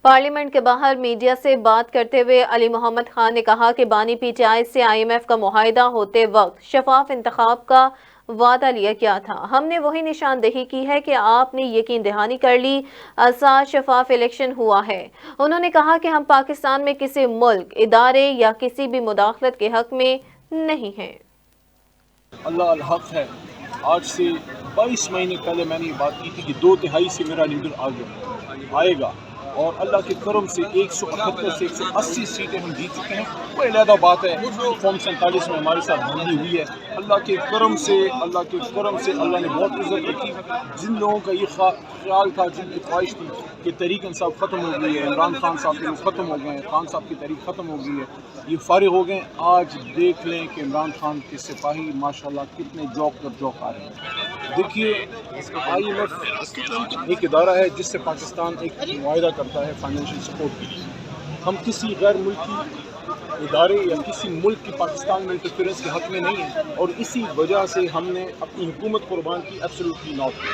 Parliament کے باہر media سے بات کرتے ہوئے علی محمد خان نے کہا کہ بانی پی ٹی آئی سے آئی ایم ایف کا معاہدہ ہوتے وقت شفاف انتخاب کا وعدہ لیا گیا تھا۔ ہم نے وہی نشاندہی کی ہے کہ آپ نے یقین دہانی کر لی، آزاد شفاف الیکشن ہوا ہے۔ انہوں نے کہا کہ ہم پاکستان میں کسی ملک، ادارے یا کسی بھی مداخلت کے حق میں نہیں ہیں۔ اللہ الحق ہے، آج سے 22 مہینے پہلے میں نے یہ بات کی تھی کہ 2/3 سے میرا لیڈر آئے گا، اور اللہ کے کرم سے 178 سے 180 سیٹیں ہم جیت چکے ہیں۔ وہ علیحدہ بات ہے، فارم 47 میں ہمارے ساتھ بندی ہوئی ہے۔ اللہ کے کرم سے اللہ نے بہت عزت رکھی۔ جن لوگوں کا یہ خیال تھا، جن کی خواہش تھی کہ تحریک انصاف ختم ہو گئی ہے، عمران خان صاحب کے ختم ہو گئے ہیں، خان صاحب کی تحریک ختم ہو گئی ہے، یہ فارغ ہو گئے، آج دیکھ لیں کہ عمران خان کے سپاہی ماشاءاللہ کتنے جوک در جوک آ رہے ہیں۔ دیکھیے، آئی ایم ایف ایک ادارہ ہے جس سے پاکستان ایک معاہدہ کرتا ہے فائنینشیل سپورٹ کے لیے۔ ہم کسی غیر ملکی ادارے یا کسی ملک کی پاکستان میں انٹرفیئرنس کے حق میں نہیں ہیں، اور اسی وجہ سے ہم نے اپنی حکومت قربان کی ایبسولوٹلی ناٹ کی۔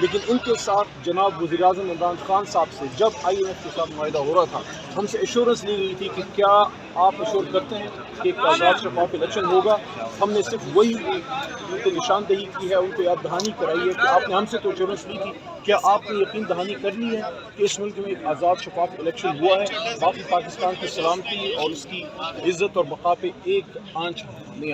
لیکن ان کے ساتھ جناب وزیر اعظم عمران خان صاحب سے جب آئی ایم ایف کے ساتھ معاہدہ ہو رہا تھا، ہم سے ایشورنس لی گئی تھی کہ کیا آپ ایشور کرتے ہیں کہ ایک آزاد شفاف الیکشن ہوگا۔ ہم نے صرف وہی ان کو نشاندہی کی ہے، ان کو یاد دہانی کرائی ہے کہ آپ نے ہم سے تو ایشورنس لی تھی، کیا آپ نے یقین دہانی کر لی ہے کہ اس ملک میں ایک آزاد شفاف الیکشن ہوا ہے۔ باقی پاکستان کی سلامتی اور اس کی عزت اور بقا پہ ایک آنچ نہیں آنے